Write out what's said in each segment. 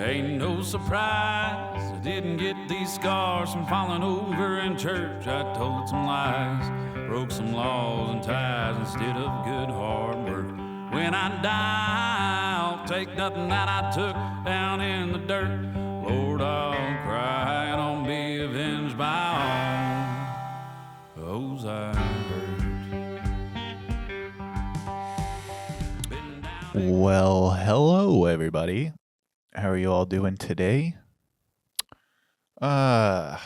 Ain't no surprise I didn't get these scars from falling over in church. I told some lies, broke some laws and ties instead of good hard work. When I die, I'll take nothing that I took down in the dirt. Lord, I'll cry and I'll be avenged by all those I hurt. Well, hello everybody. How are you all doing today? It's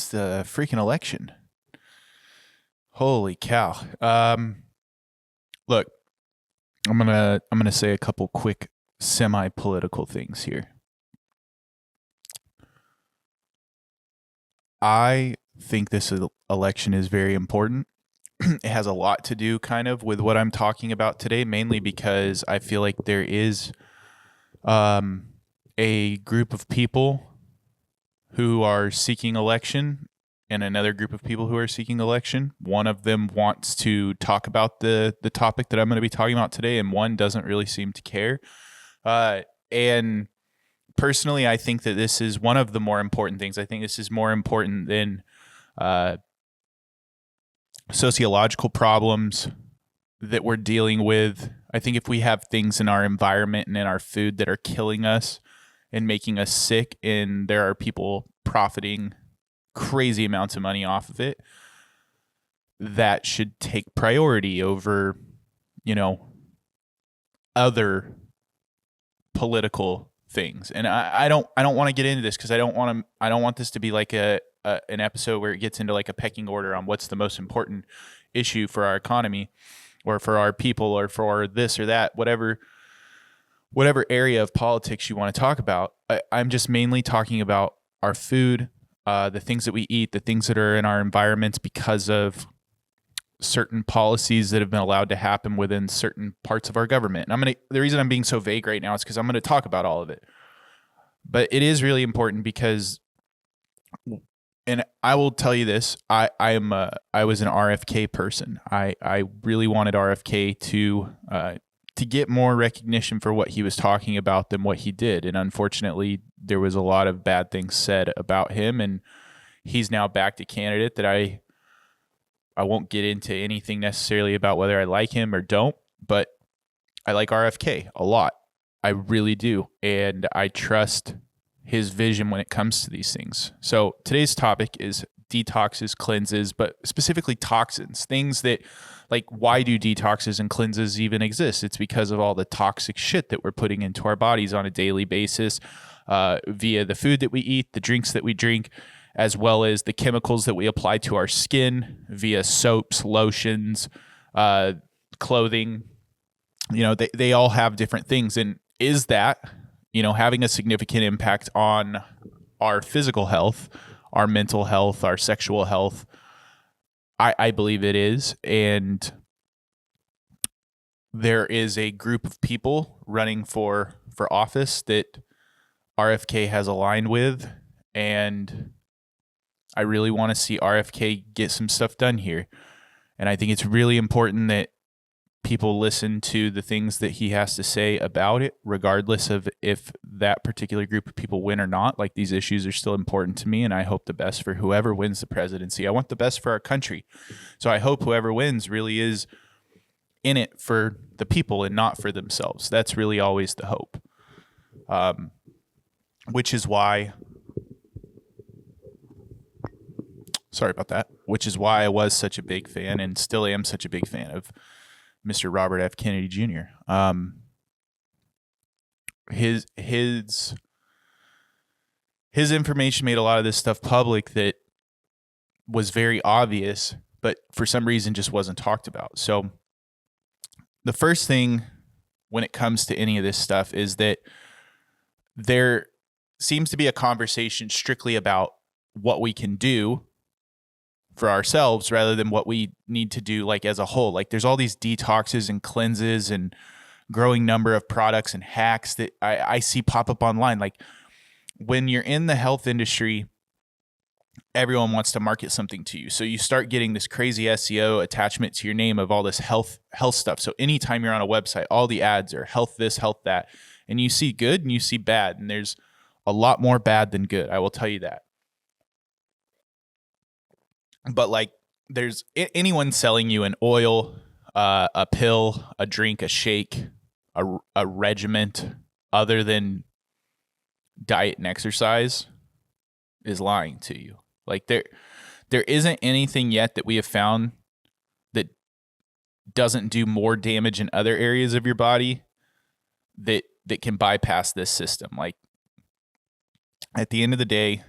the freaking election. Holy cow. Look, I'm gonna say a couple quick semi-political things here. I think this election is very important. It has a lot to do kind of with what I'm talking about today, mainly because I feel like there is a group of people who are seeking election and another group of people who are seeking election. One of them wants to talk about the topic that I'm going to be talking about today, and one doesn't really seem to care. And personally, I think that this is one of the more important things. I think this is more important than sociological problems that we're dealing with. I think if we have things in our environment and in our food that are killing us and making us sick, and there are people profiting crazy amounts of money off of it, that should take priority over, other political things. And I don't want to get into this because I don't want this to be like an episode where it gets into like a pecking order on what's the most important issue for our economy or for our people or for this or that, whatever area of politics you want to talk about. I'm just mainly talking about our food, the things that we eat, the things that are in our environments because of certain policies that have been allowed to happen within certain parts of our government. And the reason I'm being so vague right now is because I'm going to talk about all of it. But it is really important because, and I will tell you this, I was an RFK person. I really wanted RFK to get more recognition for what he was talking about than what he did. And unfortunately, there was a lot of bad things said about him, and he's now backed a candidate that I won't get into anything necessarily about whether I like him or don't, but I like RFK a lot. I really do. And I trust his vision when it comes to these things. So today's topic is detoxes, cleanses, but specifically toxins, things that, like, why do detoxes and cleanses even exist? It's because of all the toxic shit that we're putting into our bodies on a daily basis via the food that we eat, the drinks that we drink, as well as the chemicals that we apply to our skin via soaps, lotions, clothing. They all have different things. And is that, having a significant impact on our physical health, our mental health, our sexual health? I believe it is. And there is a group of people running for office that RFK has aligned with, and I really want to see RFK get some stuff done here. And I think it's really important that people listen to the things that he has to say about it, regardless of if that particular group of people win or not. Like, these issues are still important to me, and I hope the best for whoever wins the presidency. I want the best for our country. So I hope whoever wins really is in it for the people and not for themselves. That's really always the hope. Which is why I was such a big fan and still am such a big fan of Mr. Robert F. Kennedy Jr. His information made a lot of this stuff public that was very obvious, but for some reason just wasn't talked about. So the first thing when it comes to any of this stuff is that there seems to be a conversation strictly about what we can do for ourselves rather than what we need to do like as a whole. Like, there's all these detoxes and cleanses and growing number of products and hacks that I see pop up online. Like, when you're in the health industry, everyone wants to market something to you. So you start getting this crazy SEO attachment to your name of all this health stuff. So anytime you're on a website, all the ads are health this, health that. And you see good and you see bad, and there's a lot more bad than good. I will tell you that. But like, there's anyone selling you an oil, a pill, a drink, a shake, a regiment other than diet and exercise is lying to you. Like there isn't anything yet that we have found that doesn't do more damage in other areas of your body that can bypass this system. Like, at the end of the day,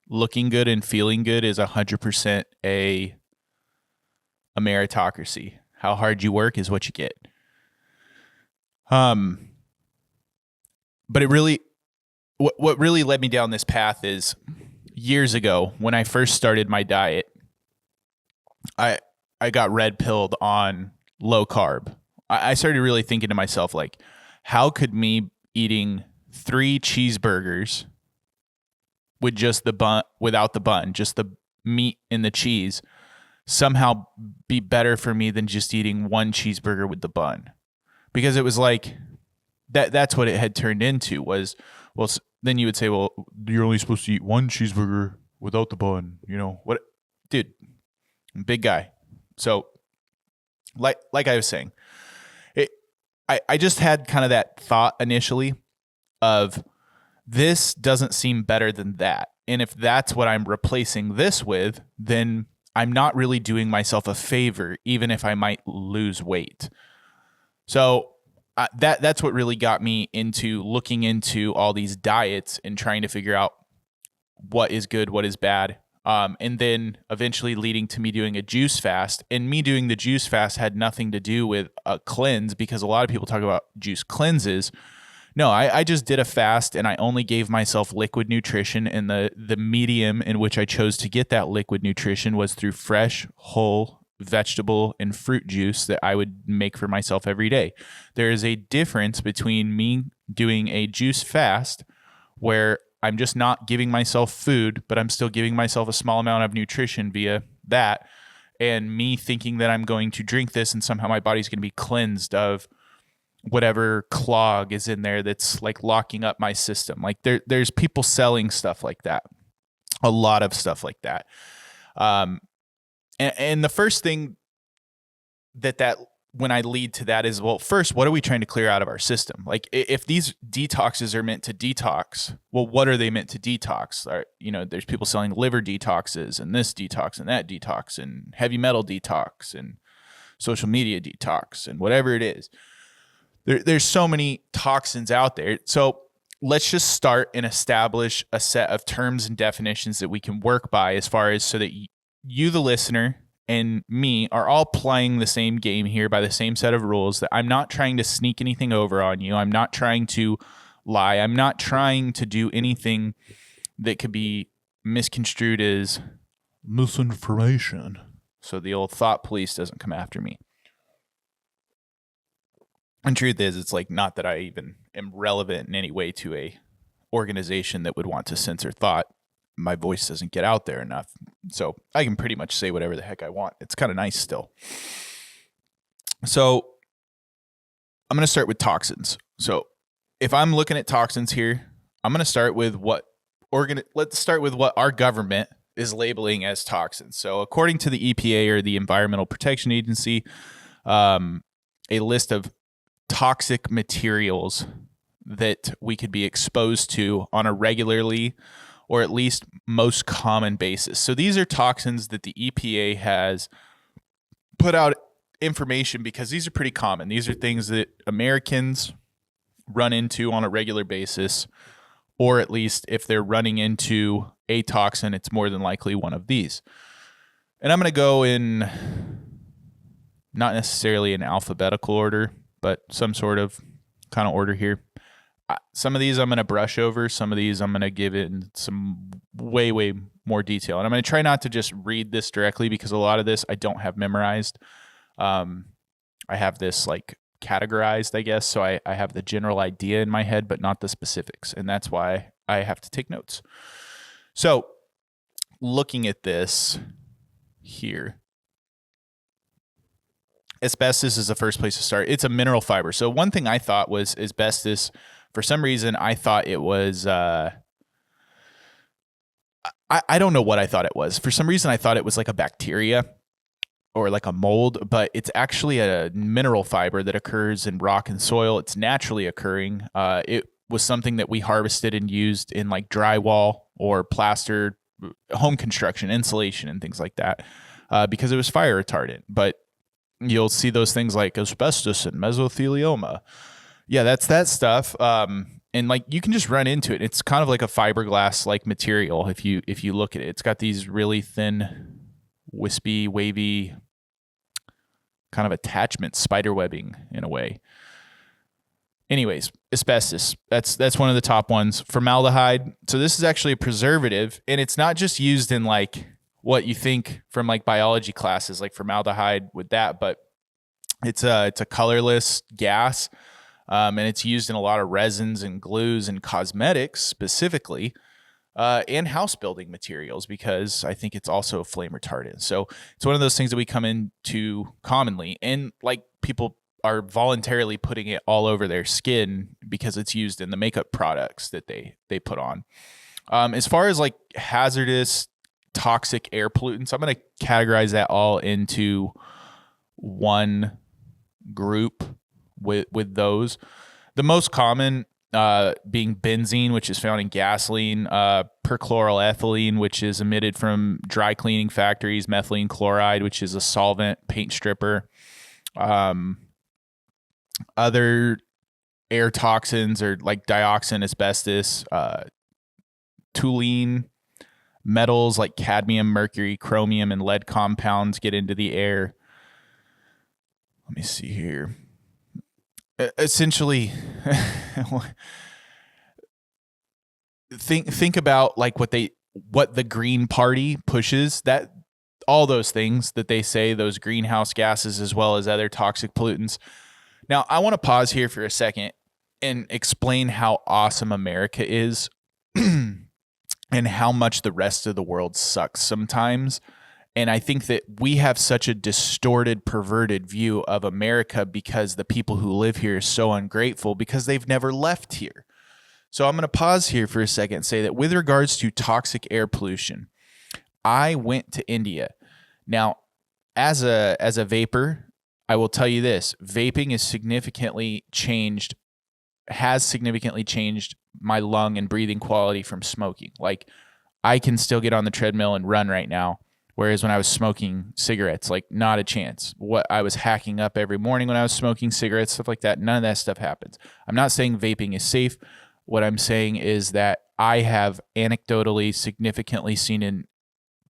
looking good and feeling good is 100% a meritocracy. How hard you work is what you get. But it really, what really led me down this path is years ago when I first started my diet, I got red pilled on low carb. I started really thinking to myself, like, how could me eating 3 cheeseburgers with just the bun, without the bun, just the meat and the cheese, somehow be better for me than just eating 1 cheeseburger with the bun? Because it was like that's what it had turned into was, well, then you would say, well, you're only supposed to eat 1 cheeseburger without the bun. You know what, dude? I'm a big guy. So like I was saying, I just had kind of that thought initially of, this doesn't seem better than that. And if that's what I'm replacing this with, then I'm not really doing myself a favor, even if I might lose weight. So that's what really got me into looking into all these diets and trying to figure out what is good, what is bad. And then eventually leading to me doing a juice fast. And me doing the juice fast had nothing to do with a cleanse, because a lot of people talk about juice cleanses. No, I just did a fast, and I only gave myself liquid nutrition, and the medium in which I chose to get that liquid nutrition was through fresh, whole vegetable and fruit juice that I would make for myself every day. There is a difference between me doing a juice fast, where I'm just not giving myself food, but I'm still giving myself a small amount of nutrition via that, and me thinking that I'm going to drink this and somehow my body's going to be cleansed of whatever clog is in there that's like locking up my system. Like there's people selling stuff like that, a lot of stuff like that. And the first thing that when I lead to that is, well, first, what are we trying to clear out of our system? Like, if these detoxes are meant to detox, well, what are they meant to detox? There's people selling liver detoxes and this detox and that detox and heavy metal detox and social media detox and whatever it is. There's so many toxins out there. So let's just start and establish a set of terms and definitions that we can work by, as far as so that you, the listener, and me are all playing the same game here by the same set of rules, that I'm not trying to sneak anything over on you. I'm not trying to lie. I'm not trying to do anything that could be misconstrued as misinformation, so the old thought police doesn't come after me. And truth is, it's like, not that I even am relevant in any way to a organization that would want to censor thought. My voice doesn't get out there enough. So I can pretty much say whatever the heck I want. It's kind of nice still. So I'm going to start with toxins. So if I'm looking at toxins here, I'm going to start with let's start with what our government is labeling as toxins. So according to the EPA, or the Environmental Protection Agency, a list of toxic materials that we could be exposed to on a regularly, or at least most common basis. So these are toxins that the EPA has put out information, because these are pretty common. These are things that Americans run into on a regular basis, or at least if they're running into a toxin, it's more than likely one of these. And I'm going to go in not necessarily in alphabetical order, but some sort of kind of order here. Some of these I'm going to brush over. Some of these I'm going to give it some way, way more detail. And I'm going to try not to just read this directly, because a lot of this I don't have memorized. I have this like categorized, I guess. So I have the general idea in my head, but not the specifics. And that's why I have to take notes. So looking at this here, asbestos is the first place to start. It's a mineral fiber. So one thing I thought was asbestos. For some reason, I thought it was, I don't know what I thought it was. For some reason, I thought it was like a bacteria or like a mold, but it's actually a mineral fiber that occurs in rock and soil. It's naturally occurring. It was something that we harvested and used in like drywall or plaster, home construction, insulation, and things like that, because it was fire retardant. But you'll see those things like asbestos and mesothelioma. Yeah, that's that stuff. And like you can just run into it. It's kind of like a fiberglass like material if you look at it. It's got these really thin, wispy, wavy kind of attachments, spider webbing in a way. Anyways, asbestos. That's one of the top ones. Formaldehyde. So this is actually a preservative, and it's not just used in like what you think from like biology classes, like formaldehyde with that, but it's a colorless gas, and it's used in a lot of resins and glues and cosmetics specifically, and house building materials, because I think it's also a flame retardant. So it's one of those things that we come into commonly, and like people are voluntarily putting it all over their skin because it's used in the makeup products that they put on. As far as like hazardous, toxic air pollutants, I'm going to categorize that all into one group with those. The most common being benzene, which is found in gasoline, perchloroethylene, which is emitted from dry cleaning factories, methylene chloride, which is a solvent, paint stripper. Other air toxins are like dioxin, asbestos, toluene, metals like cadmium, mercury, chromium, and lead compounds get into the air. Let me see here. Essentially, think about like what the Green Party pushes, that all those things that they say, those greenhouse gases as well as other toxic pollutants. Now, I want to pause here for a second and explain how awesome America is and how much the rest of the world sucks sometimes. And I think that we have such a distorted, perverted view of America because the people who live here are so ungrateful because they've never left here. So I'm going to pause here for a second and say that with regards to toxic air pollution, I went to India. Now, as a vapor, I will tell you this: vaping has significantly changed my lung and breathing quality from smoking. Like, I can still get on the treadmill and run right now, whereas when I was smoking cigarettes, like, not a chance. What I was hacking up every morning when I was smoking cigarettes, stuff like that, none of that stuff happens. I'm not saying vaping is safe. What I'm saying is that I have anecdotally significantly seen an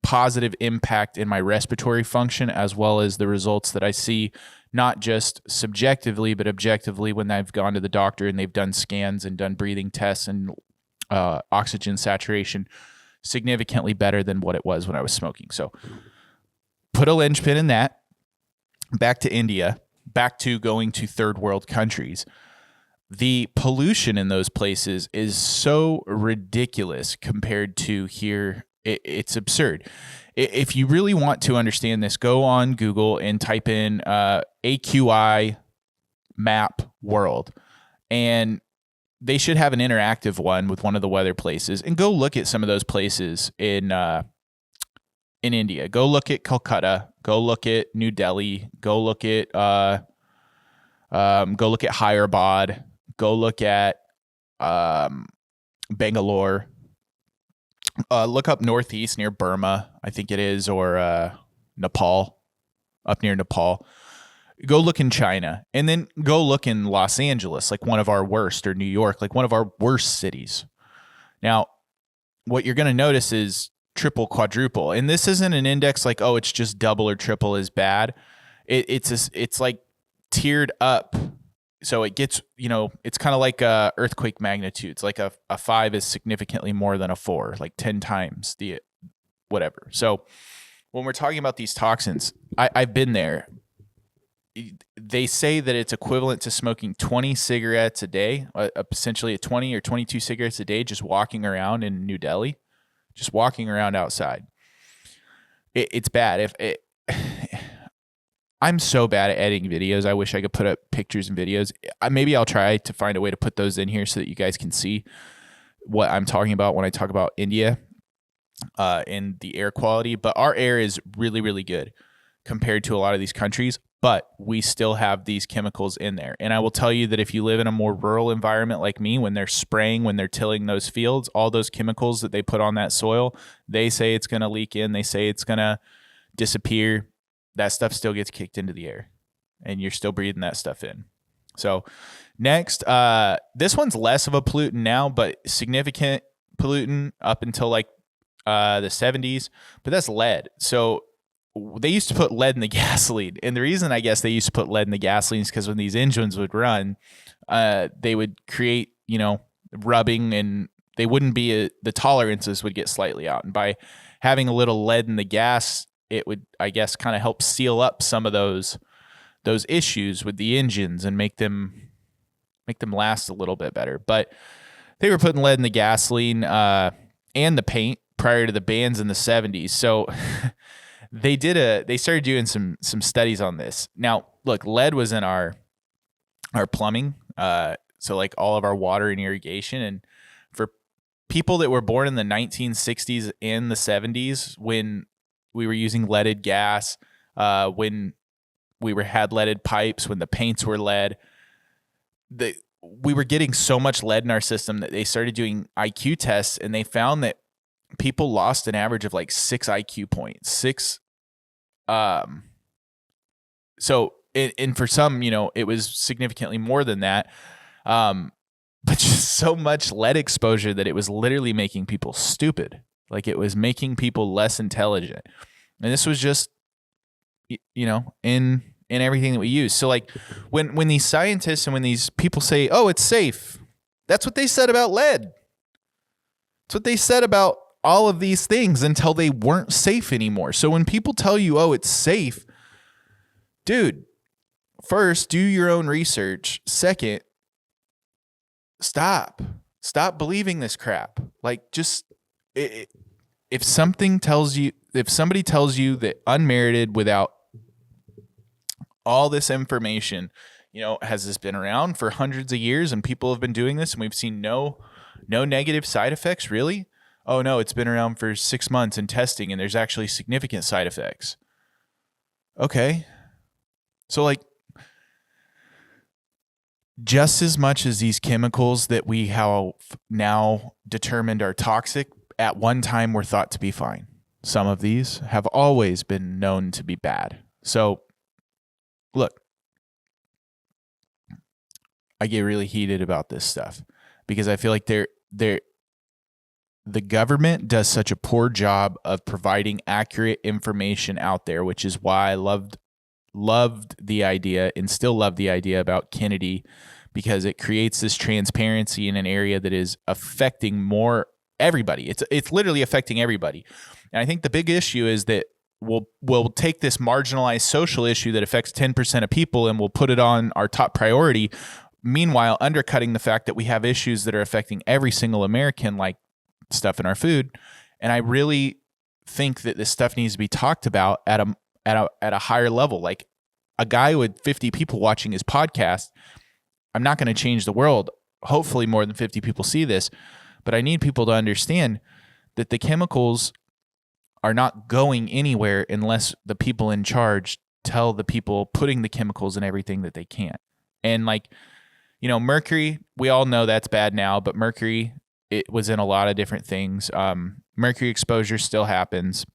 positive impact in my respiratory function, as well as the results that I see, not just subjectively, but objectively when I've gone to the doctor and they've done scans and done breathing tests and oxygen saturation, significantly better than what it was when I was smoking. So put a linchpin in that. Back to India, back to going to third world countries. The pollution in those places is so ridiculous compared to here. It's absurd. If you really want to understand this, go on Google and type in AQI map world. And they should have an interactive one with one of the weather places. And go look at some of those places in India. Go look at Calcutta. Go look at New Delhi. Go look at Hyderabad. Go look at Bangalore. Look up northeast near Burma, I think it is, or Nepal, up near Nepal. Go look in China, and then go look in Los Angeles, like one of our worst, or New York, like one of our worst cities. Now, what you're going to notice is triple, quadruple, and this isn't an index like, oh, it's just double or triple is bad. It's like tiered up. So it gets, it's kind of like earthquake magnitudes. Like a 5 is significantly more than a 4, like 10 times the whatever. So when we're talking about these toxins, I've been there. They say that it's equivalent to smoking 20 cigarettes a day, essentially 20 or 22 cigarettes a day, just walking around in New Delhi, just walking around outside. It's bad. I'm so bad at editing videos. I wish I could put up pictures and videos. Maybe I'll try to find a way to put those in here so that you guys can see what I'm talking about when I talk about India and the air quality. But our air is really, really good compared to a lot of these countries, but we still have these chemicals in there. And I will tell you that if you live in a more rural environment like me, when they're spraying, when they're tilling those fields, all those chemicals that they put on that soil, they say it's going to leak in, they say it's going to disappear. That stuff still gets kicked into the air and you're still breathing that stuff in. So next, this one's less of a pollutant now, but significant pollutant up until like the 70s, but that's lead. So they used to put lead in the gasoline. And the reason I guess they used to put lead in the gasoline is because when these engines would run, they would create, rubbing, and they wouldn't be, the tolerances would get slightly out. And by having a little lead in the gas, it would, I guess, kind of help seal up some of those issues with the engines and make them last a little bit better. But they were putting lead in the gasoline and the paint prior to the bans in the 70s. So they started doing some studies on this. Now, look, lead was in our plumbing, so like all of our water and irrigation. And for people that were born in the 1960s and the 70s, when we were using leaded gas, when we had leaded pipes, when the paints were lead, we were getting so much lead in our system that they started doing IQ tests, and they found that people lost an average of like 6 IQ points. So for some, it was significantly more than that. But just so much lead exposure that it was literally making people stupid. Like it was making people less intelligent. And this was just, in everything that we use. So like when these scientists and when these people say, oh, it's safe, that's what they said about lead. That's what they said about all of these things until they weren't safe anymore. So when people tell you, oh, it's safe, dude, first, do your own research. Second, stop believing this crap. Like just, if somebody tells you that unmerited, without all this information, has this been around for hundreds of years and people have been doing this and we've seen no negative side effects, really? Oh no, it's been around for 6 months in testing and there's actually significant side effects. Okay. So like, just as much as these chemicals that we have now determined are toxic, at one time were thought to be fine. Some of these have always been known to be bad. So look, I get really heated about this stuff because I feel like the government does such a poor job of providing accurate information out there, which is why I loved the idea and still love the idea about Kennedy, because it creates this transparency in an area that is affecting more everybody. It's literally affecting everybody. And I think the big issue is that we'll take this marginalized social issue that affects 10% of people and we'll put it on our top priority, meanwhile undercutting the fact that we have issues that are affecting every single American, like stuff in our food. And I really think that this stuff needs to be talked about at a higher level. Like a guy with 50 people watching his podcast, I'm not going to change the world. Hopefully more than 50 people see this, but I need people to understand that the chemicals are not going anywhere unless the people in charge tell the people putting the chemicals in everything that they can't. And like, mercury, we all know that's bad now, but mercury, it was in a lot of different things. Mercury exposure still happens.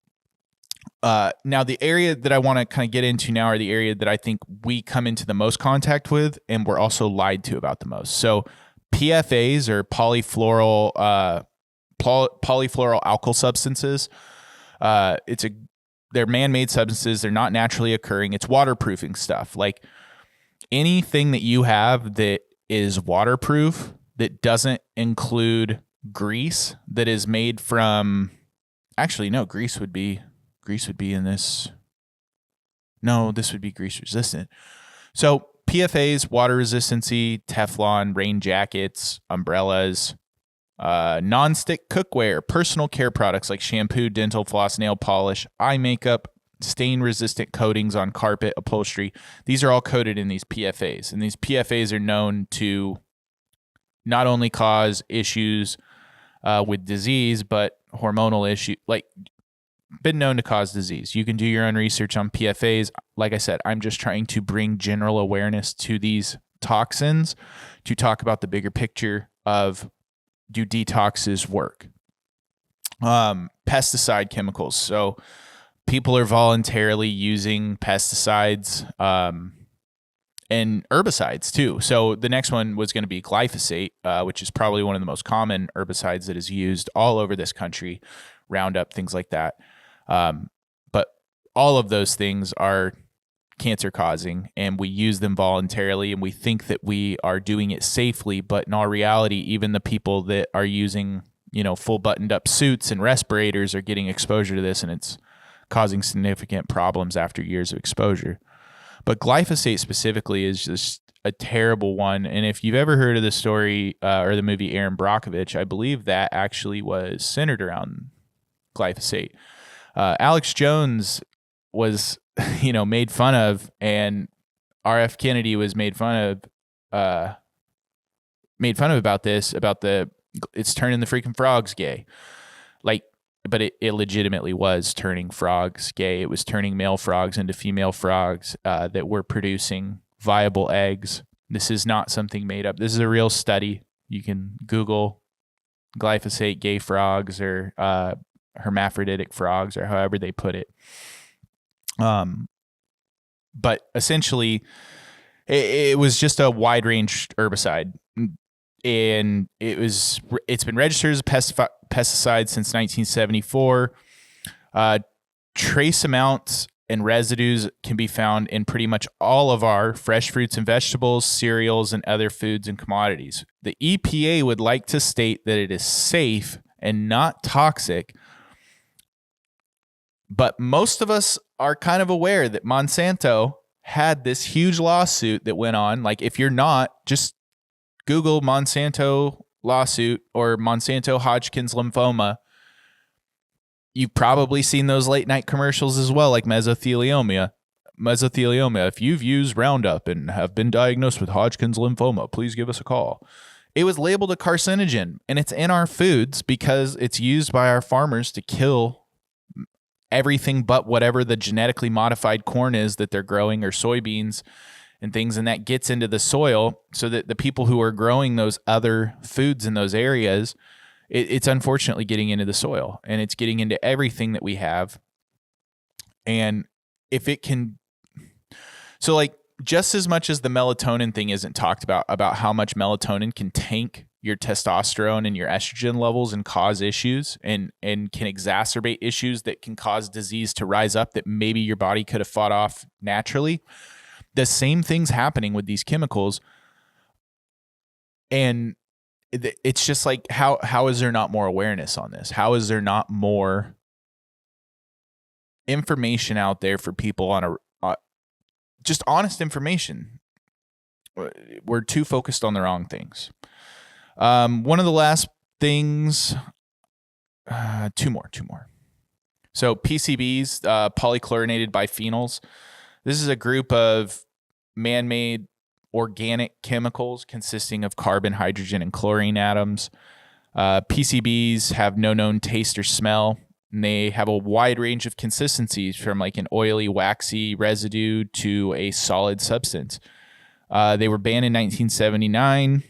Now, the area that I want to kind of get into now are the area that I think we come into the most contact with and we're also lied to about the most. So PFAs, or polyfluoral alkyl substances, they're man-made substances. They're not naturally occurring. It's waterproofing stuff. Like anything that you have that is waterproof, that doesn't include grease, that is made from, actually, no, grease would be in this. No, this would be grease resistant. So PFAs, water resistancy, Teflon, rain jackets, umbrellas, non-stick cookware, personal care products like shampoo, dental floss, nail polish, eye makeup, stain-resistant coatings on carpet, upholstery. These are all coated in these PFAs, and these PFAs are known to not only cause issues with disease, but hormonal issue, like been known to cause disease. You can do your own research on PFAs. Like I said, I'm just trying to bring general awareness to these toxins to talk about the bigger picture of, do detoxes work? Pesticide chemicals. So people are voluntarily using pesticides and herbicides too. So the next one was going to be glyphosate, which is probably one of the most common herbicides that is used all over this country, Roundup, things like that. But all of those things are cancer causing, and we use them voluntarily, and we think that we are doing it safely. But in all reality, even the people that are using, full buttoned up suits and respirators are getting exposure to this, and it's causing significant problems after years of exposure. But glyphosate specifically is just a terrible one. And if you've ever heard of the story or the movie Aaron Brockovich, I believe that actually was centered around glyphosate. Alex Jones was, made fun of, and R.F. Kennedy was made fun of about this, it's turning the freaking frogs gay. But it legitimately was turning frogs gay. It was turning male frogs into female frogs that were producing viable eggs. This is not something made up. This is a real study. You can Google glyphosate gay frogs or hermaphroditic frogs, or however they put it. But essentially, it was just a wide range herbicide, and it's been registered as a pesticide since 1974. Trace amounts and residues can be found in pretty much all of our fresh fruits and vegetables, cereals, and other foods and commodities. The EPA would like to state that it is safe and not toxic, but most of us are kind of aware that Monsanto had this huge lawsuit that went on. Like, if you're not, just Google Monsanto lawsuit or Monsanto Hodgkin's lymphoma. You've probably seen those late night commercials as well, like mesothelioma. If you've used Roundup and have been diagnosed with Hodgkin's lymphoma, please give us a call. It was labeled a carcinogen, and it's in our foods because it's used by our farmers to kill everything but whatever the genetically modified corn is that they're growing, or soybeans and things, and that gets into the soil, so that the people who are growing those other foods in those areas, it's unfortunately getting into the soil, and it's getting into everything that we have. And if it can, so like, just as much as the melatonin thing isn't talked about how much melatonin can tank your testosterone and your estrogen levels and cause issues and can exacerbate issues that can cause disease to rise up that maybe your body could have fought off naturally. The same thing's happening with these chemicals. And it's just like, how is there not more awareness on this? How is there not more information out there for people on just honest information? We're too focused on the wrong things. One of the last things, two more. So PCBs, polychlorinated biphenyls. This is a group of man-made organic chemicals consisting of carbon, hydrogen, and chlorine atoms. PCBs have no known taste or smell, and they have a wide range of consistencies, from like an oily, waxy residue to a solid substance. They were banned in 1979.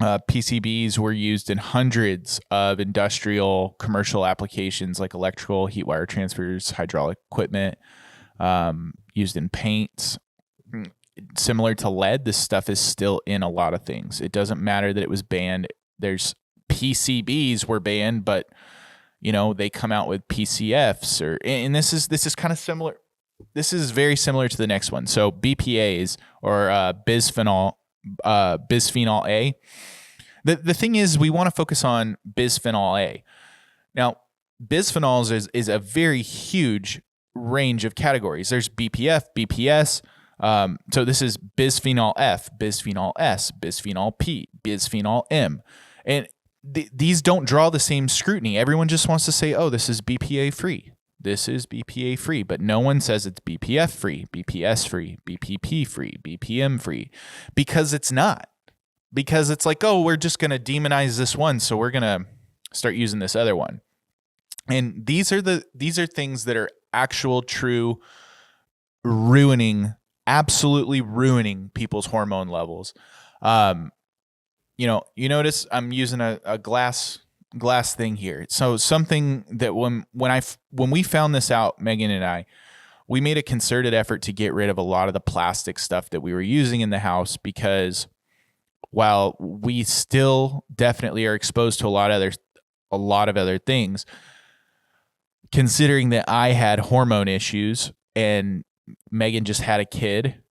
PCBs were used in hundreds of industrial commercial applications like electrical, heat wire transfers, hydraulic equipment, used in paints. Similar to lead, this stuff is still in a lot of things. It doesn't matter that it was banned. There's PCBs were banned, but they come out with PCFs, and this is kind of similar. This is very similar to the next one. So BPAs, or bisphenol A. The thing is, we want to focus on bisphenol A. Now, bisphenols is a very huge range of categories. There's BPF, BPS. So this is bisphenol F, bisphenol S, bisphenol P, bisphenol M. And these don't draw the same scrutiny. Everyone just wants to say, oh, this is BPA free. this is BPA free, but no one says it's BPF free, BPS free, BPP free, BPM free, because it's not. Because it's like, oh, we're just going to demonize this one, so we're going to start using this other one. And these are things that are actual, true, absolutely ruining people's hormone levels. You notice I'm using a glass thing here. So something that when we found this out, Megan and I, we made a concerted effort to get rid of a lot of the plastic stuff that we were using in the house, because while we still definitely are exposed to a lot of other things, considering that I had hormone issues and Megan just had a kid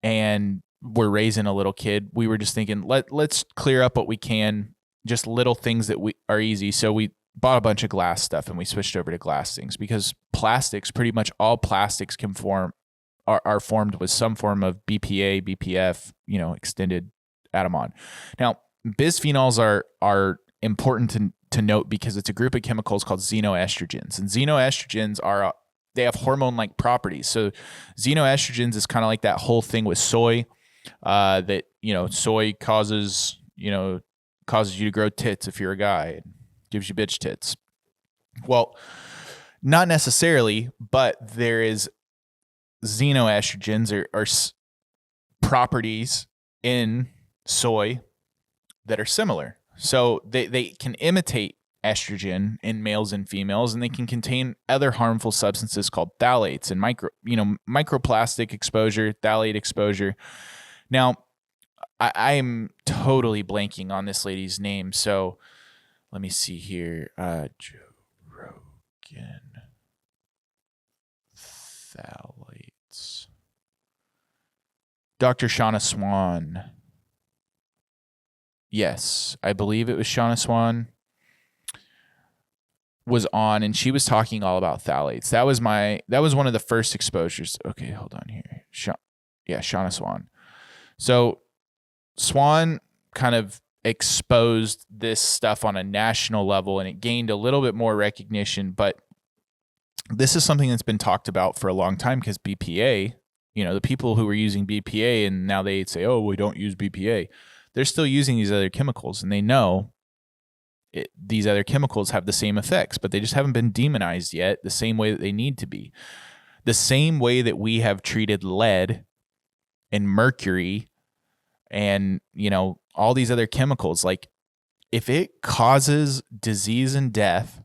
and we're raising a little kid, we were just thinking, let's clear up what we can, just little things that are easy. So we bought a bunch of glass stuff and we switched over to glass things, because plastics, pretty much all plastics are formed with some form of BPA, BPF, extended atomon. Now, bisphenols are important to note because it's a group of chemicals called xenoestrogens, and xenoestrogens they have hormone-like properties. So xenoestrogens is kind of like that whole thing with soy, that soy causes you to grow tits if you're a guy. It gives you bitch tits. Well, not necessarily, but there is xenoestrogens or properties in soy that are similar. So they can imitate estrogen in males and females, and they can contain other harmful substances called phthalates and microplastic exposure, phthalate exposure. Now, I'm totally blanking on this lady's name, so let me see here. Joe Rogan phthalates. Dr. Shauna Swan. Yes, I believe it was Shauna Swan was on, and she was talking all about phthalates. That was one of the first exposures. Okay, hold on here. Shauna Swan. So Swan kind of exposed this stuff on a national level, and it gained a little bit more recognition, but this is something that's been talked about for a long time, because BPA, the people who were using BPA and now they say, oh, we don't use BPA. They're still using these other chemicals, and they know these other chemicals have the same effects, but they just haven't been demonized yet the same way that they need to be. The same way that we have treated lead and mercury and, all these other chemicals. Like, if it causes disease and death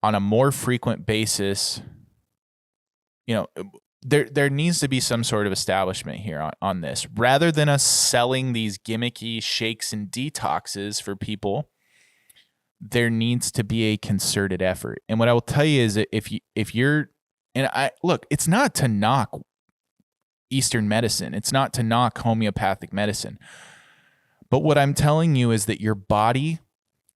on a more frequent basis, there needs to be some sort of establishment here on this, rather than us selling these gimmicky shakes and detoxes for people. There needs to be a concerted effort. And what I will tell you is that if you're, and look, it's not to knock Eastern medicine. It's not to knock homeopathic medicine. But what I'm telling you is that your body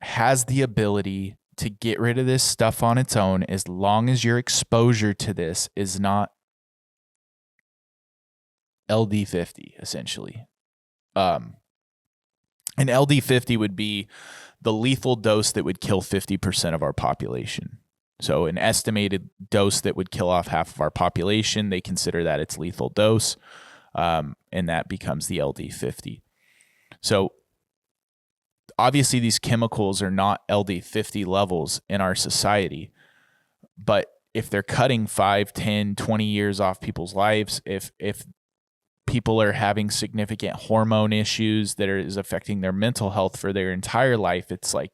has the ability to get rid of this stuff on its own, as long as your exposure to this is not LD50, essentially. And LD50 would be the lethal dose that would kill 50% of our population. So an estimated dose that would kill off half of our population, they consider that its lethal dose, and that becomes the LD50. So obviously these chemicals are not LD50 levels in our society, but if they're cutting 5, 10, 20 years off people's lives, if people are having significant hormone issues that is affecting their mental health for their entire life, it's like,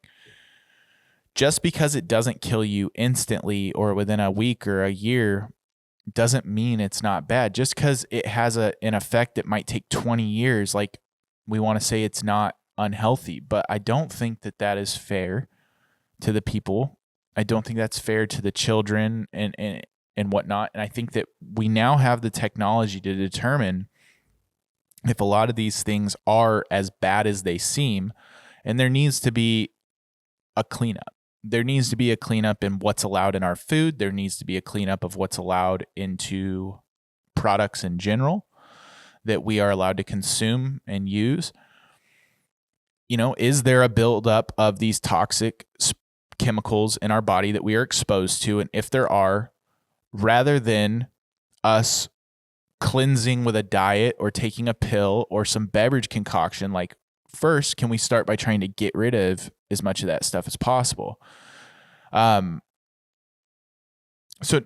just because it doesn't kill you instantly or within a week or a year doesn't mean it's not bad. Just because it has an effect that might take 20 years, like, we want to say it's not unhealthy, but I don't think that is fair to the people. I don't think that's fair to the children and whatnot. And I think that we now have the technology to determine if a lot of these things are as bad as they seem, and there needs to be a cleanup. There needs to be a cleanup in what's allowed in our food. There needs to be a cleanup of what's allowed into products in general that we are allowed to consume and use. Is there a buildup of these toxic chemicals in our body that we are exposed to, and if there are, rather than us cleansing with a diet or taking a pill or some beverage concoction, like first, can we start by trying to get rid of as much of that stuff as possible? So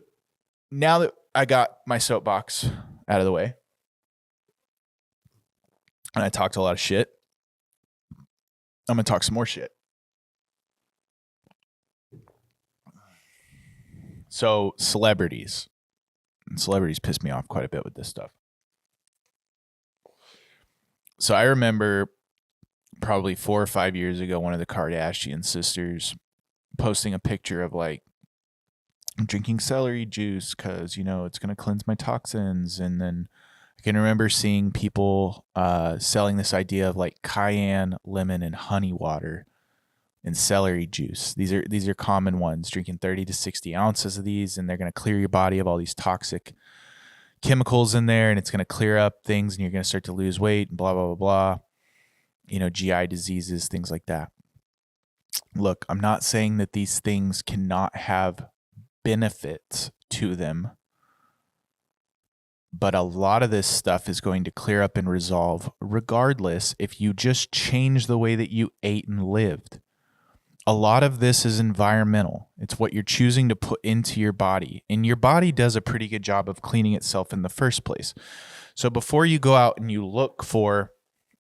now that I got my soapbox out of the way and I talked a lot of shit, I'm going to talk some more shit. So celebrities piss me off quite a bit with this stuff. So I remember probably 4 or 5 years ago, one of the Kardashian sisters posting a picture of like, I'm drinking celery juice because, it's going to cleanse my toxins. And then I can remember seeing people selling this idea of like cayenne, lemon, and honey water and celery juice. These are common ones, drinking 30 to 60 ounces of these, and they're going to clear your body of all these toxic chemicals in there, and it's going to clear up things, and you're going to start to lose weight, and blah, blah, blah, blah. GI diseases, things like that. Look, I'm not saying that these things cannot have benefits to them, but a lot of this stuff is going to clear up and resolve regardless if you just change the way that you ate and lived. A lot of this is environmental. It's what you're choosing to put into your body. And your body does a pretty good job of cleaning itself in the first place. So before you go out and you look for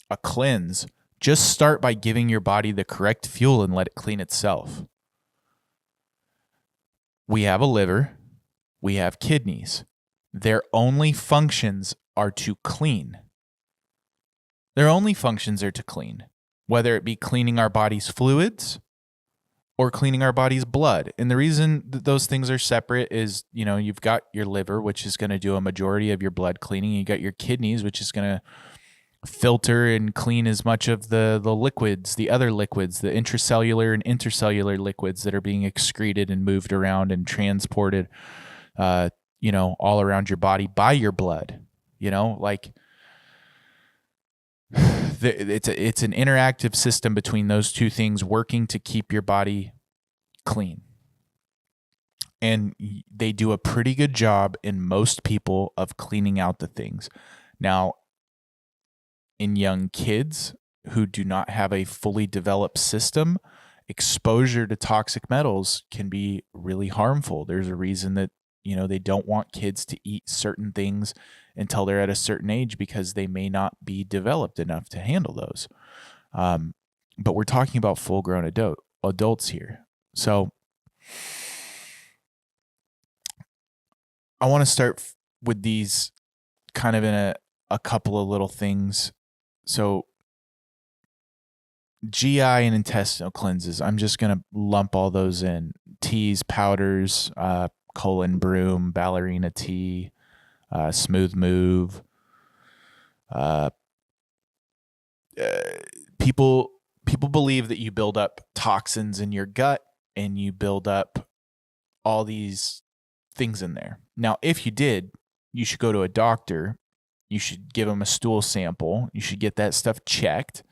a cleanse, just start by giving your body the correct fuel and let it clean itself. We have a liver. We have kidneys. Their only functions are to clean. Their only functions are to clean, whether it be cleaning our body's fluids or cleaning our body's blood. And the reason that those things are separate is, you've got your liver, which is going to do a majority of your blood cleaning. You got your kidneys, which is going to filter and clean as much of the liquids, the other liquids, the intracellular and intercellular liquids that are being excreted and moved around and transported, all around your body by your blood. It's an interactive system between those two things working to keep your body clean. And they do a pretty good job in most people of cleaning out the things. Now, in young kids who do not have a fully developed system, exposure to toxic metals can be really harmful. There's a reason that, they don't want kids to eat certain things until they're at a certain age because they may not be developed enough to handle those. But we're talking about full-grown adults here. So I want to start with these kind of in a couple of little things. So GI and intestinal cleanses, I'm just going to lump all those in. Teas, powders, colon broom, ballerina tea, smooth move. People believe that you build up toxins in your gut and you build up all these things in there. Now, if you did, you should go to a doctor. You should give them a stool sample. You should get that stuff checked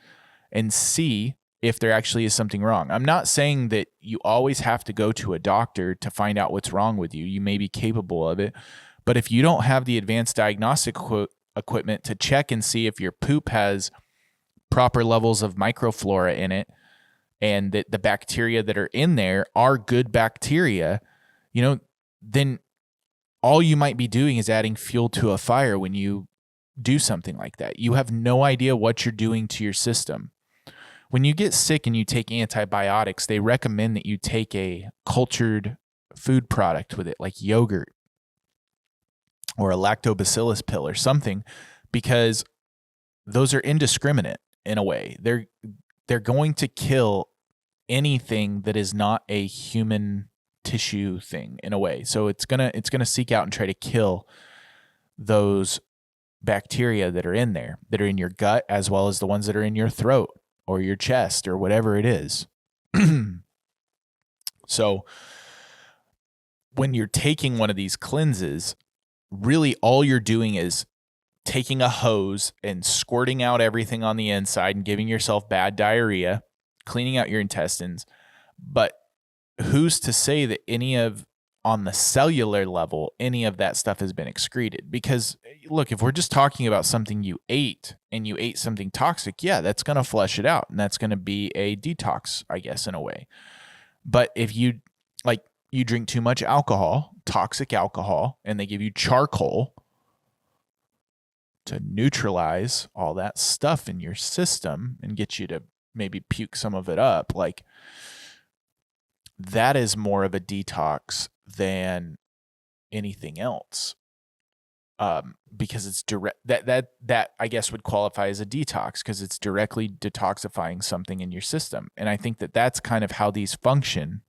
and see if there actually is something wrong. I'm not saying that you always have to go to a doctor to find out what's wrong with you. You may be capable of it. But if you don't have the advanced diagnostic equipment to check and see if your poop has proper levels of microflora in it and that the bacteria that are in there are good bacteria, then all you might be doing is adding fuel to a fire when you do something like that. You have no idea what you're doing to your system. When you get sick and you take antibiotics, they recommend that you take a cultured food product with it, like yogurt or a lactobacillus pill or something, because those are indiscriminate in a way. They're going to kill anything that is not a human tissue thing in a way. So it's gonna seek out and try to kill those bacteria that are in there, that are in your gut, as well as the ones that are in your throat or your chest or whatever it is. So when you're taking one of these cleanses, really all you're doing is taking a hose and squirting out everything on the inside and giving yourself bad diarrhea, cleaning out your intestines. But who's to say that on the cellular level, any of that stuff has been excreted? Because look, if we're just talking about something you ate and you ate something toxic, yeah, that's going to flush it out. And that's going to be a detox, I guess, in a way. But if you drink too much alcohol, toxic alcohol, and they give you charcoal to neutralize all that stuff in your system and get you to maybe puke some of it up, like that is more of a detox than anything else. Because it's direct, that I guess would qualify as a detox because it's directly detoxifying something in your system. And I think that that's kind of how these function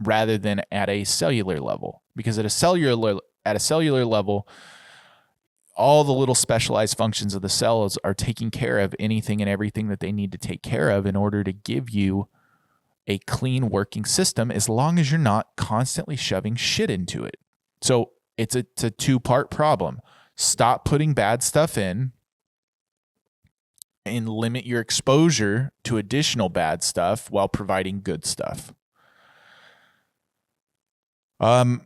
rather than at a cellular level, because at a cellular level, all the little specialized functions of the cells are taking care of anything and everything that they need to take care of in order to give you a clean working system, as long as you're not constantly shoving shit into it. So it's a two-part problem. Stop putting bad stuff in and limit your exposure to additional bad stuff while providing good stuff. A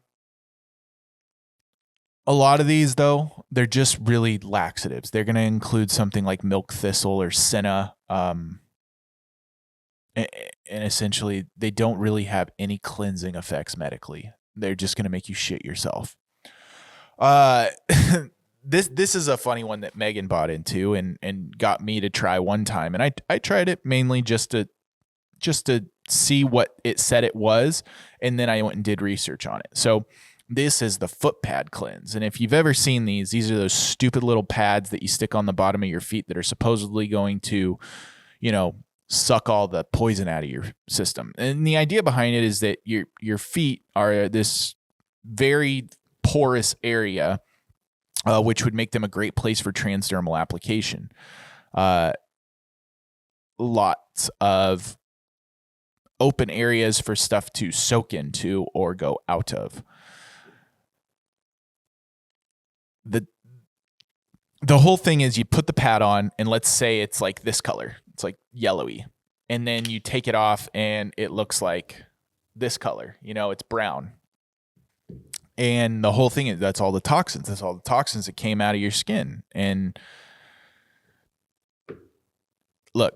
lot of these, though, they're just really laxatives. They're going to include something like milk thistle or senna. And essentially, they don't really have any cleansing effects medically. They're just going to make you shit yourself. This is a funny one that Megan bought into and got me to try one time. And I tried it mainly just to see what it said it was. And then I went and did research on it. So this is the foot pad cleanse. And if you've ever seen these are those stupid little pads that you stick on the bottom of your feet that are supposedly going to, suck all the poison out of your system. And the idea behind it is that your feet are this very porous area, which would make them a great place for transdermal application. Lots of open areas for stuff to soak into or go out of. The whole thing is you put the pad on, and let's say it's like this color. It's like yellowy. And then you take it off and it looks like this color. It's brown. And the whole thing is that's all the toxins. That's all the toxins that came out of your skin. And look,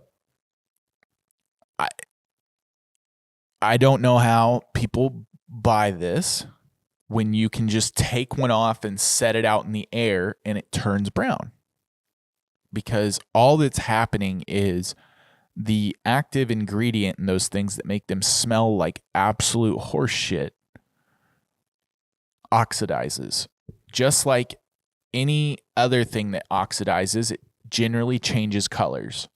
I don't know how people buy this when you can just take one off and set it out in the air and it turns brown. Because all that's happening is the active ingredient in those things that make them smell like absolute horse shit oxidizes. Just like any other thing that oxidizes, it generally changes colors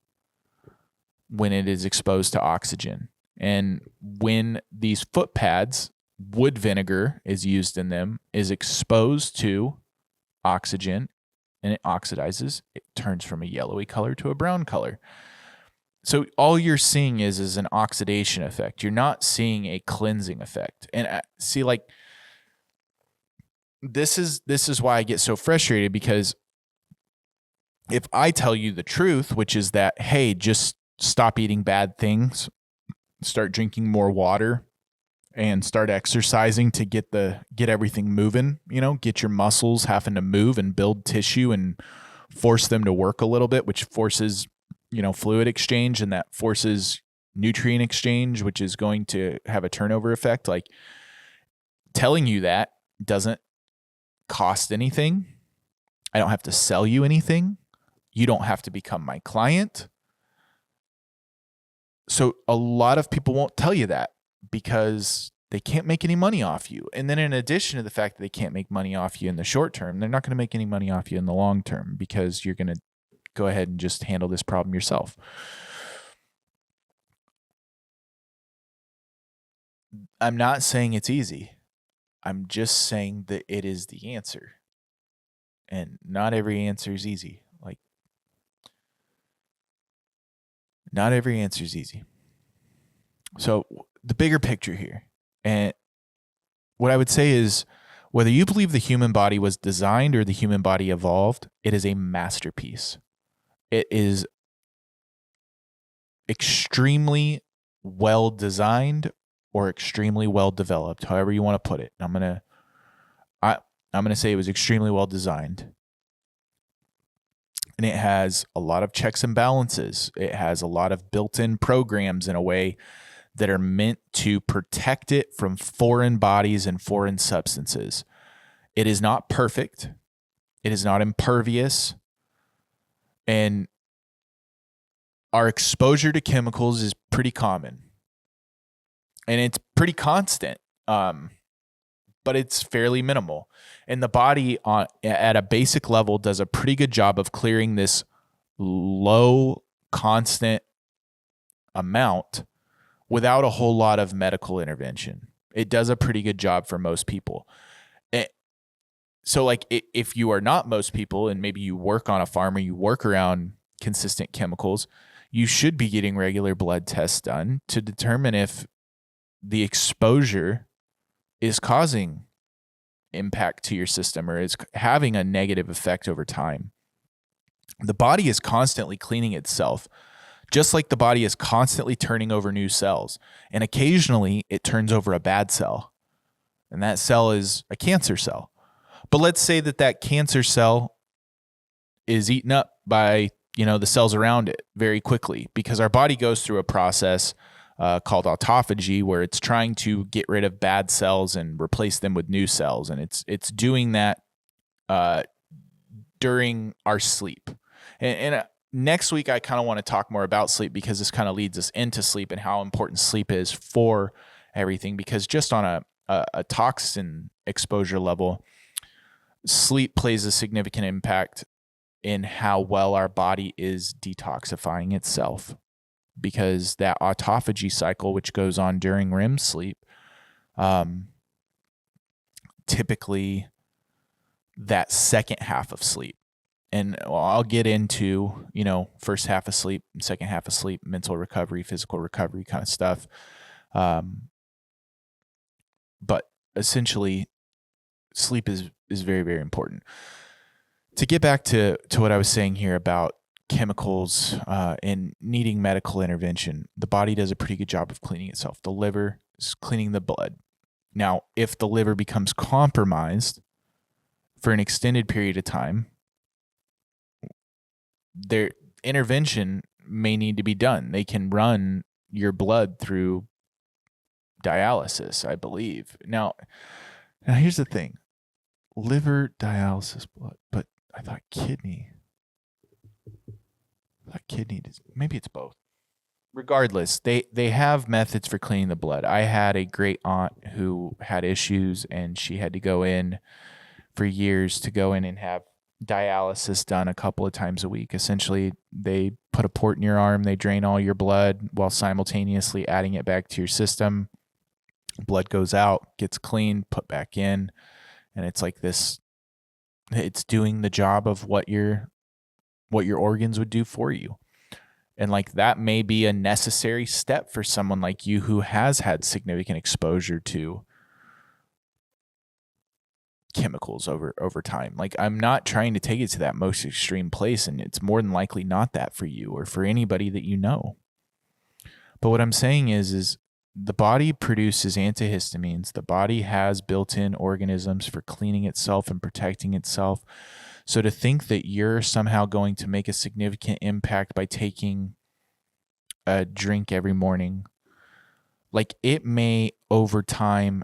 when it is exposed to oxygen. And when these foot pads, wood vinegar is used in them, is exposed to oxygen and it oxidizes, it turns from a yellowy color to a brown color. So all you're seeing is an oxidation effect. You're not seeing a cleansing effect. And see, like, this is why I get so frustrated, because if I tell you the truth, which is that, hey, just stop eating bad things, start drinking more water, and start exercising to get everything moving, get your muscles having to move and build tissue and force them to work a little bit, which forces, fluid exchange, and that forces nutrient exchange, which is going to have a turnover effect. Like, telling you that doesn't cost anything. I don't have to sell you anything. You don't have to become my client. So a lot of people won't tell you that because they can't make any money off you. And then in addition to the fact that they can't make money off you in the short term, they're not going to make any money off you in the long term, because you're going to go ahead and just handle this problem yourself. I'm not saying it's easy. I'm just saying that it is the answer. And not every answer is easy. Like, not every answer is easy. So the bigger picture here, and what I would say is, whether you believe the human body was designed or the human body evolved, it is a masterpiece. It is extremely well designed, or extremely well developed, however you want to put it. I'm going to say it was extremely well designed. And it has a lot of checks and balances. It has a lot of built-in programs in a way that are meant to protect it from foreign bodies and foreign substances. It is not perfect. It is not impervious. And our exposure to chemicals is pretty common. And it's pretty constant, but it's fairly minimal. And the body at a basic level does a pretty good job of clearing this low, constant amount without a whole lot of medical intervention. It does a pretty good job for most people. So like if you are not most people, and maybe you work on a farm or you work around consistent chemicals, you should be getting regular blood tests done to determine if the exposure is causing impact to your system or is having a negative effect over time. The body is constantly cleaning itself, just like the body is constantly turning over new cells. And occasionally it turns over a bad cell. And that cell is a cancer cell. But let's say that cancer cell is eaten up by, the cells around it very quickly, because our body goes through a process called autophagy, where it's trying to get rid of bad cells and replace them with new cells. And it's doing that during our sleep. And next week, I kind of want to talk more about sleep, because this kind of leads us into sleep and how important sleep is for everything. Because just on a toxin exposure level, sleep plays a significant impact in how well our body is detoxifying itself, because that autophagy cycle, which goes on during REM sleep, typically that second half of sleep. And I'll get into, first half of sleep, second half of sleep, mental recovery, physical recovery kind of stuff. But essentially, sleep is very, very important. To get back to what I was saying here about chemicals and needing medical intervention, the body does a pretty good job of cleaning itself. The liver is cleaning the blood. Now, if the liver becomes compromised for an extended period of time, their intervention may need to be done. They can run your blood through dialysis, I believe. Now here's the thing. Liver, dialysis, blood, but I thought kidney. Maybe it's both. Regardless, they have methods for cleaning the blood. I had a great aunt who had issues, and she had to go in for years to go in and have dialysis done a couple of times a week. Essentially, they put a port in your arm, they drain all your blood while simultaneously adding it back to your system. Blood goes out, gets cleaned, put back in, and it's like this. It's doing the job of what your organs would do for you. And like that may be a necessary step for someone like you who has had significant exposure to chemicals over time. Like, I'm not trying to take it to that most extreme place, and it's more than likely not that for you or for anybody that you know. But what I'm saying is the body produces antihistamines. The body has built-in organisms for cleaning itself and protecting itself. So to think that you're somehow going to make a significant impact by taking a drink every morning, like, it may over time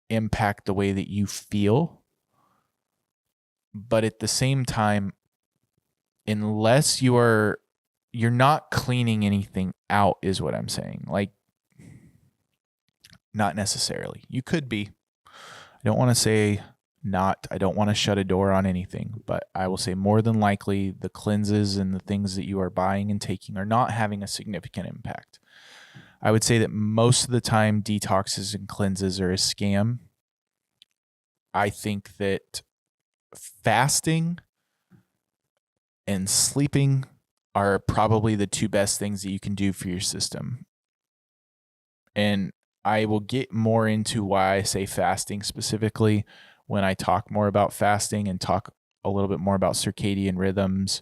impact the way that you feel, but at the same time, unless you're not cleaning anything out, is what I'm saying. Like, not necessarily. You could be. I don't want to say not. I don't want to shut a door on anything, but I will say more than likely the cleanses and the things that you are buying and taking are not having a significant impact. I would say that most of the time detoxes and cleanses are a scam. I think that fasting and sleeping are probably the two best things that you can do for your system. And I will get more into why I say fasting specifically when I talk more about fasting and talk a little bit more about circadian rhythms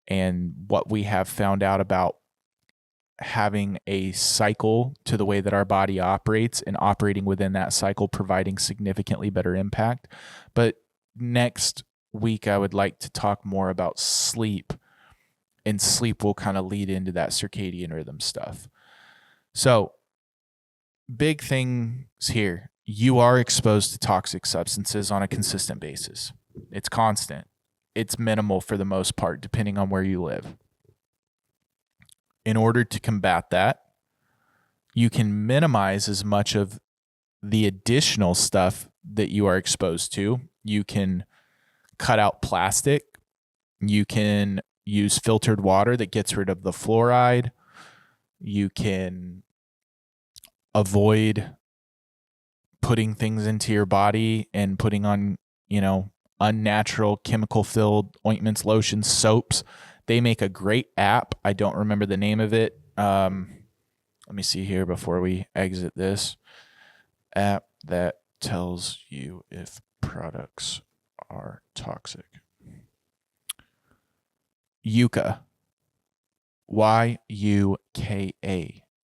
and what we have found out about having a cycle to the way that our body operates, and operating within that cycle, providing significantly better impact. But next week, I would like to talk more about sleep, and sleep will kind of lead into that circadian rhythm stuff. So, big things here. You are exposed to toxic substances on a consistent basis. It's constant. It's minimal for the most part, depending on where you live. In order to combat that, you can minimize as much of the additional stuff that you are exposed to. You can cut out plastic. You can use filtered water that gets rid of the fluoride. You can avoid putting things into your body and putting on, unnatural chemical-filled ointments, lotions, soaps. They make a great app. I don't remember the name of it. Let me see here before we exit this. App that tells you if products are toxic. Yuka. Yuka.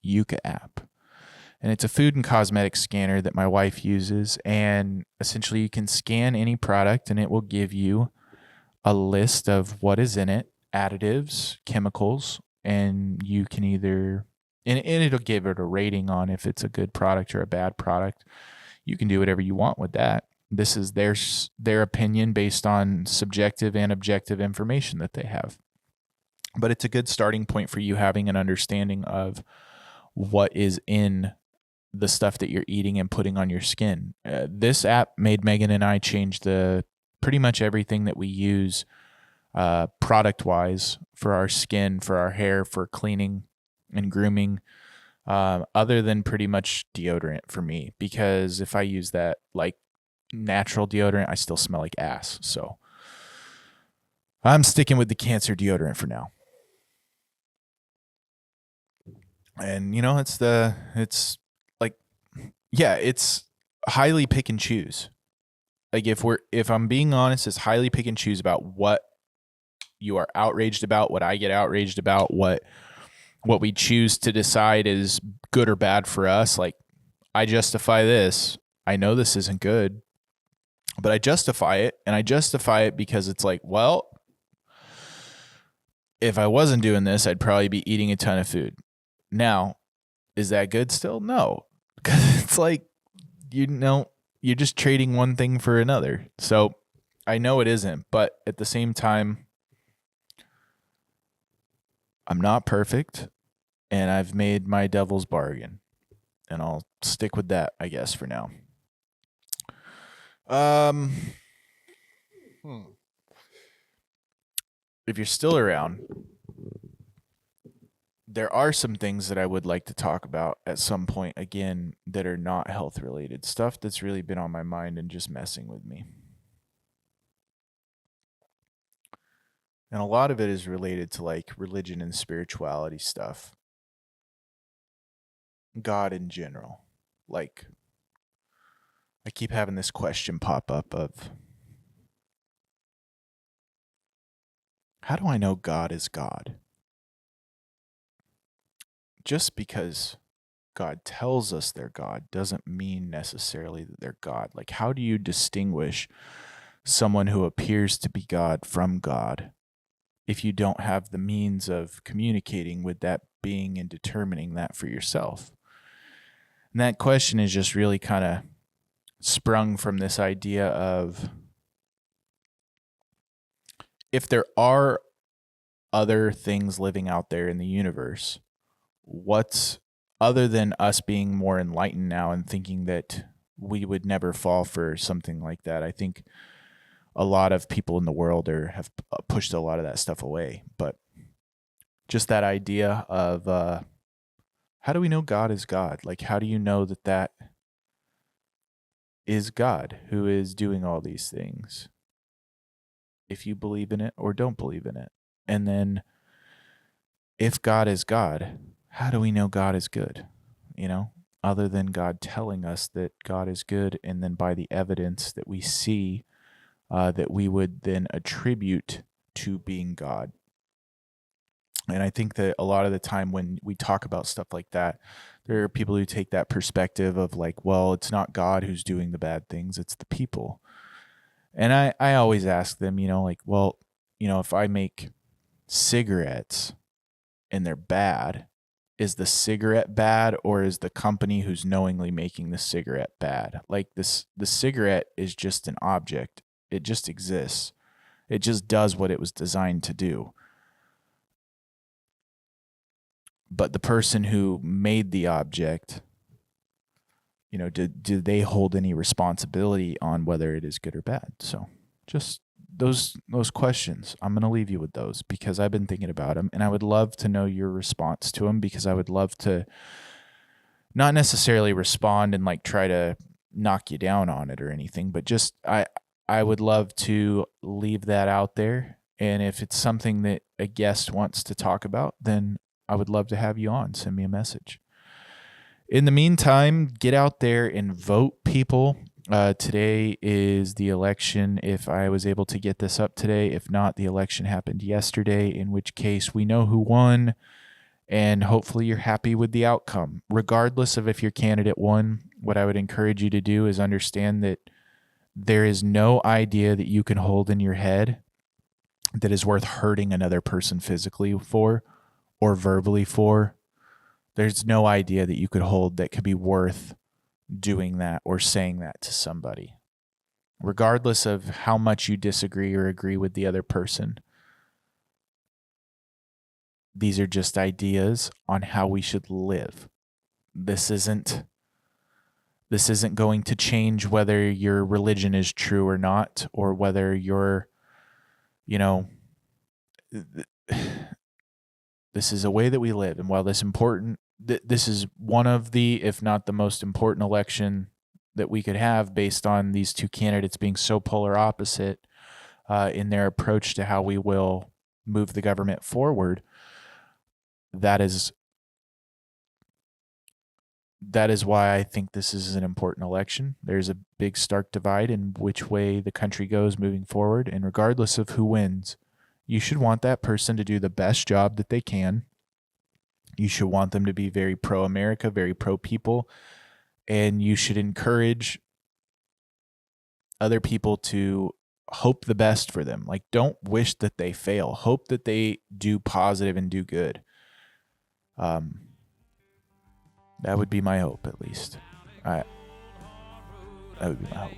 Yuka app. And it's a food and cosmetic scanner that my wife uses. And essentially you can scan any product and it will give you a list of what is in it, additives, chemicals, and you can either, and it'll give it a rating on if it's a good product or a bad product. You can do whatever you want with that. This is their opinion based on subjective and objective information that they have. But it's a good starting point for you having an understanding of what is in the stuff that you're eating and putting on your skin. This app made Megan and I change pretty much everything that we use product-wise for our skin, for our hair, for cleaning and grooming, other than pretty much deodorant for me. Because if I use that like natural deodorant, I still smell like ass. So I'm sticking with the cancer deodorant for now. And it's highly pick and choose. Like if I'm being honest, it's highly pick and choose about what you are outraged about, what I get outraged about, what we choose to decide is good or bad for us. Like I justify this. I know this isn't good, but I justify it, and I justify it because it's like, well, if I wasn't doing this, I'd probably be eating a ton of food. Now, is that good still? No. Because it's like, you're just trading one thing for another. So I know it isn't, but at the same time, I'm not perfect, and I've made my devil's bargain, and I'll stick with that, I guess, for now. If you're still around, there are some things that I would like to talk about at some point again that are not health related, stuff that's really been on my mind and just messing with me. And a lot of it is related to like religion and spirituality stuff. God in general. Like, I keep having this question pop up of, how do I know God is God? Just because God tells us they're God doesn't mean necessarily that they're God. Like, how do you distinguish someone who appears to be God from God if you don't have the means of communicating with that being and determining that for yourself? And that question is just really kind of sprung from this idea of, if there are other things living out there in the universe, what's other than us being more enlightened now and thinking that we would never fall for something like that? I think a lot of people in the world have pushed a lot of that stuff away. But just that idea of how do we know God is God? Like, how do you know that is God who is doing all these things? If you believe in it or don't believe in it. And then if God is God, how do we know God is good? Other than God telling us that God is good, and then by the evidence that we see that we would then attribute to being God. And I think that a lot of the time when we talk about stuff like that, there are people who take that perspective of like, well, it's not God who's doing the bad things, it's the people. And I always ask them, like, well, if I make cigarettes and they're bad, is the cigarette bad, or is the company who's knowingly making the cigarette bad? Like the cigarette is just an object. It just exists. It just does what it was designed to do. But the person who made the object, do they hold any responsibility on whether it is good or bad? So just those questions, I'm going to leave you with those because I've been thinking about them, and I would love to know your response to them, because I would love to not necessarily respond and like try to knock you down on it or anything, but just I would love to leave that out there. And if it's something that a guest wants to talk about, then I would love to have you on. Send me a message. In the meantime, get out there and vote, people. Today is the election, if I was able to get this up today. If not, the election happened yesterday, in which case we know who won, and hopefully you're happy with the outcome. Regardless of if your candidate won, what I would encourage you to do is understand that there is no idea that you can hold in your head that is worth hurting another person physically for or verbally for. There's no idea that you could hold that could be worth doing that or saying that to somebody. Regardless of how much you disagree or agree with the other person, these are just ideas on how we should live. This isn't going to change whether your religion is true or not, or whether you're, this is a way that we live. And while this is one of the, if not the most important election that we could have, based on these two candidates being so polar opposite in their approach to how we will move the government forward, that is why I think this is an important election. There's a big stark divide in which way the country goes moving forward. And regardless of who wins, you should want that person to do the best job that they can. You should want them to be very pro-America, very pro-people. And you should encourage other people to hope the best for them. Like, don't wish that they fail. Hope that they do positive and do good. That would be my hope, at least. That would be my hope.